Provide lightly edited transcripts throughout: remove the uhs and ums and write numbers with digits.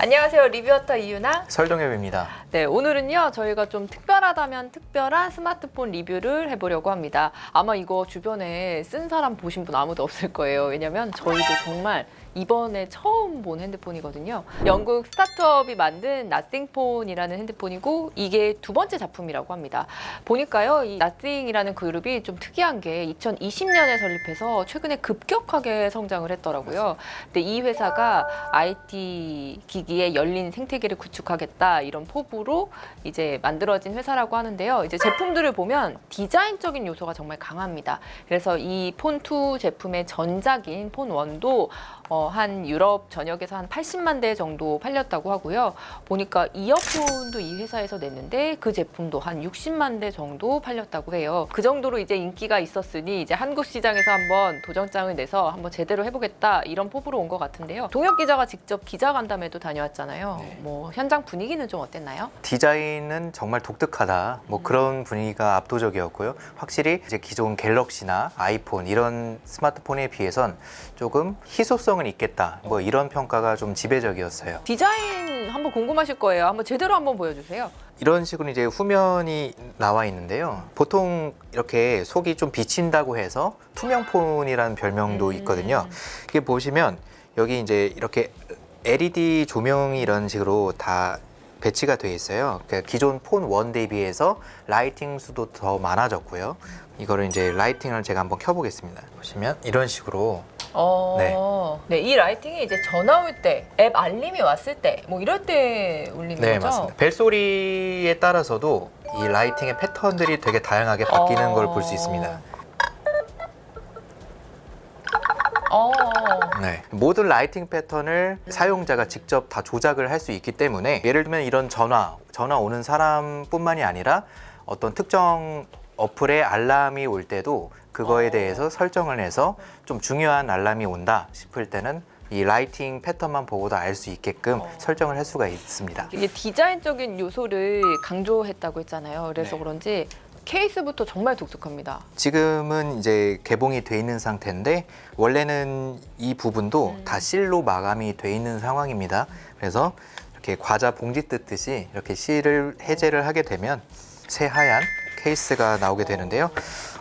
안녕하세요. 리뷰어터 이유나 설동엽입니다. 네, 오늘은요 저희가 좀 특별하다면 특별한 스마트폰 리뷰를 해보려고 합니다. 아마 이거 주변에 쓴 사람 보신 분 아무도 없을 거예요. 왜냐면 저희도 정말 이번에 처음 본 핸드폰이거든요. 영국 스타트업이 만든 나싱폰이라는 핸드폰이고 이게 두 번째 작품이라고 합니다. 보니까요 이 나싱이라는 그룹이 좀 특이한 게 2020년에 설립해서 최근에 급격하게 성장을 했더라고요. 근데 이 회사가 IT 기기의 열린 생태계를 구축하겠다 이런 포부로 이제 만들어진 회사라고 하는데요. 이제 제품들을 보면 디자인적인 요소가 정말 강합니다. 그래서 이 폰2 제품의 전작인 폰1도 한 유럽 전역에서 한 80만 대 정도 팔렸다고 하고요. 보니까 이어폰도 이 회사에서 냈는데 그 제품도 한 60만 대 정도 팔렸다고 해요. 그 정도로 이제 인기가 있었으니 이제 한국 시장에서 한번 도전장을 내서 한번 제대로 해보겠다 이런 포부로 온 것 같은데요. 동엽 기자가 직접 기자간담회도 다녀왔잖아요. 네. 뭐 현장 분위기는 좀 어땠나요? 디자인은 정말 독특하다. 그런 분위기가 압도적이었고요. 확실히 이제 기존 갤럭시나 아이폰 이런 스마트폰에 비해선 조금 희소성은 있겠다. 뭐 이런 평가가 좀 지배적이었어요. 디자인 한번 궁금하실 거예요. 한번 제대로 한번 보여주세요. 이런 식으로 이제 후면이 나와 있는데요. 보통 이렇게 속이 좀 비친다고 해서 투명폰이라는 별명도 있거든요. 이게 보시면 여기 이제 이렇게 LED 조명이 이런 식으로 다 배치가 되어 있어요. 그러니까 기존 폰 1 대비해서 라이팅 수도 더 많아졌고요. 이거를 이제 라이팅을 제가 한번 켜보겠습니다. 보시면 이런 식으로 네, 이 라이팅이 이제 전화 올 때, 앱 알림이 왔을 때, 뭐 이럴 때 울리는 네, 거죠? 맞습니다. 벨소리에 따라서도 이 라이팅의 패턴들이 되게 다양하게 바뀌는 걸 볼 수 있습니다. 네, 모든 라이팅 패턴을 사용자가 직접 다 조작을 할 수 있기 때문에 예를 들면 이런 전화 오는 사람뿐만이 아니라 어떤 특정 어플에 알람이 올 때도 그거에 대해서 설정을 해서 좀 중요한 알람이 온다 싶을 때는 이 라이팅 패턴만 보고도 알 수 있게끔 설정을 할 수가 있습니다. 이게 디자인적인 요소를 강조했다고 했잖아요. 그래서 네. 그런지 케이스부터 정말 독특합니다. 지금은 이제 개봉이 돼 있는 상태인데 원래는 이 부분도 다 실로 마감이 돼 있는 상황입니다. 그래서 이렇게 과자 봉지 뜯듯이 이렇게 실을 해제를 하게 되면 새하얀 케이스가 나오게 되는데요.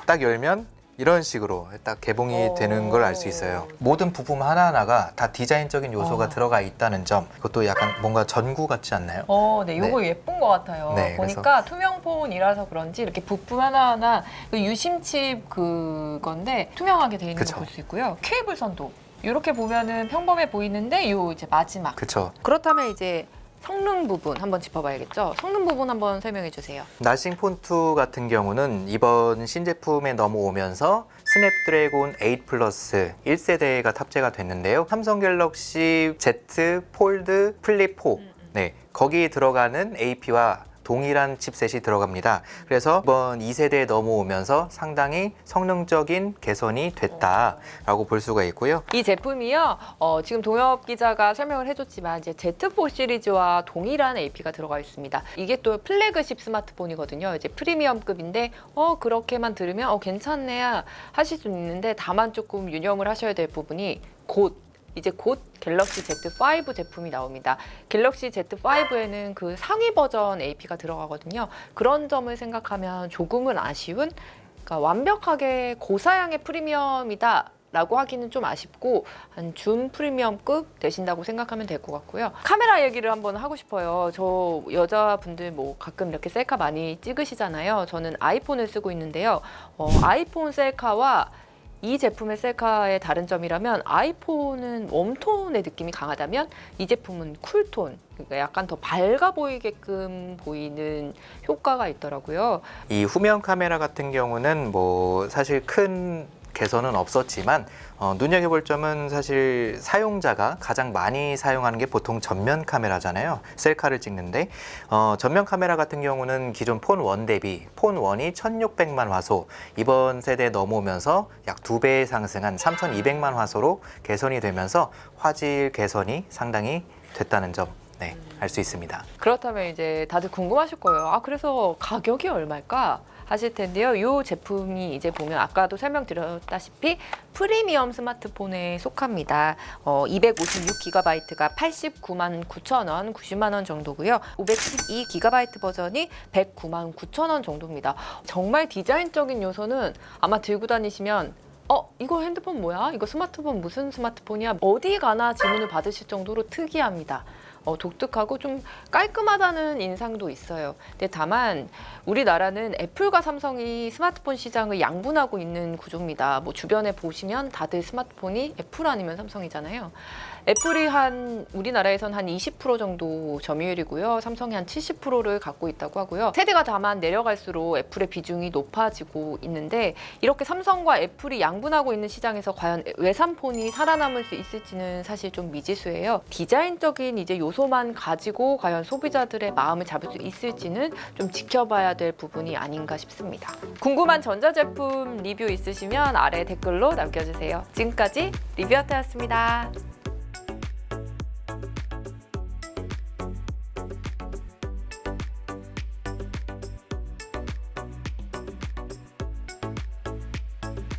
딱 열면 이런 식으로 딱 개봉이 되는 걸 알 수 있어요. 모든 부품 하나하나가 다 디자인적인 요소가 들어가 있다는 점. 그것도 약간 뭔가 전구 같지 않나요? 네, 요거 예쁜 것 같아요. 네, 보니까 투명폰이라서 그런지 이렇게 부품 하나하나 유심칩 그건데 투명하게 돼 있는 그쵸. 거 볼 수 있고요. 케이블 선도 이렇게 보면은 평범해 보이는데 요 이제 마지막. 그쵸. 그렇다면 이제 성능 부분 한번 짚어봐야겠죠. 성능 부분 한번 설명해 주세요. 나싱 폰2 같은 경우는 이번 신제품에 넘어오면서 스냅드래곤 8 플러스 1세대가 탑재가 됐는데요. 삼성 갤럭시 Z 폴드 플립 4 네, 거기에 들어가는 AP와 동일한 칩셋이 들어갑니다. 그래서 이번 2세대에 넘어오면서 상당히 성능적인 개선이 됐다라고 볼 수가 있고요. 이 제품이요. 지금 동엽 기자가 설명을 해줬지만 이제 Z4 시리즈와 동일한 AP가 들어가 있습니다. 이게 또 플래그십 스마트폰이거든요. 이제 프리미엄급인데 그렇게만 들으면 괜찮네 하실 수 있는데 다만 조금 유념을 하셔야 될 부분이 이제 곧 갤럭시 Z5 제품이 나옵니다. 갤럭시 Z5에는 그 상위 버전 AP가 들어가거든요. 그런 점을 생각하면 조금은 아쉬운, 그러니까 완벽하게 고사양의 프리미엄이다 라고 하기는 좀 아쉽고 한 준 프리미엄급 되신다고 생각하면 될 것 같고요. 카메라 얘기를 한번 하고 싶어요. 저 여자분들 뭐 가끔 이렇게 셀카 많이 찍으시잖아요. 저는 아이폰을 쓰고 있는데요. 아이폰 셀카와 이 제품의 셀카의 다른 점이라면 아이폰은 웜톤의 느낌이 강하다면 이 제품은 쿨톤, 그러니까 약간 더 밝아 보이게끔 보이는 효과가 있더라고요. 이 후면 카메라 같은 경우는 뭐 사실 큰 개선은 없었지만 눈여겨볼 점은 사실 사용자가 가장 많이 사용하는 게 보통 전면 카메라잖아요. 셀카를 찍는데 전면 카메라 같은 경우는 기존 폰 1 대비 폰 1이 1600만 화소, 이번 세대에 넘어오면서 약 2배 상승한 3200만 화소로 개선이 되면서 화질 개선이 상당히 됐다는 점 알 수 있습니다. 그렇다면 이제 다들 궁금하실 거예요. 그래서 가격이 얼마일까? 하실 텐데요. 이 제품이 이제 보면 아까도 설명드렸다시피 프리미엄 스마트폰에 속합니다. 256GB가 89만 9천 원, 90만 원 정도고요. 512GB 버전이 109만 9천 원 정도입니다. 정말 디자인적인 요소는 아마 들고 다니시면 이거 핸드폰 뭐야? 이거 스마트폰 무슨 스마트폰이야? 어디 가나 질문을 받으실 정도로 특이합니다. 독특하고 좀 깔끔하다는 인상도 있어요. 근데 다만 우리나라는 애플과 삼성이 스마트폰 시장을 양분하고 있는 구조입니다. 뭐 주변에 보시면 다들 스마트폰이 애플 아니면 삼성이잖아요. 애플이 우리나라에선 한 20% 정도 점유율이고요. 삼성이 한 70%를 갖고 있다고 하고요. 세대가 다만 내려갈수록 애플의 비중이 높아지고 있는데 이렇게 삼성과 애플이 양분하고 있는 시장에서 과연 외삼폰이 살아남을 수 있을지는 사실 좀 미지수예요. 디자인적인 이제 요소만 가지고 과연 소비자들의 마음을 잡을 수 있을지는 좀 지켜봐야 될 부분이 아닌가 싶습니다. 궁금한 전자제품 리뷰 있으시면 아래 댓글로 남겨주세요. 지금까지 리뷰아트였습니다.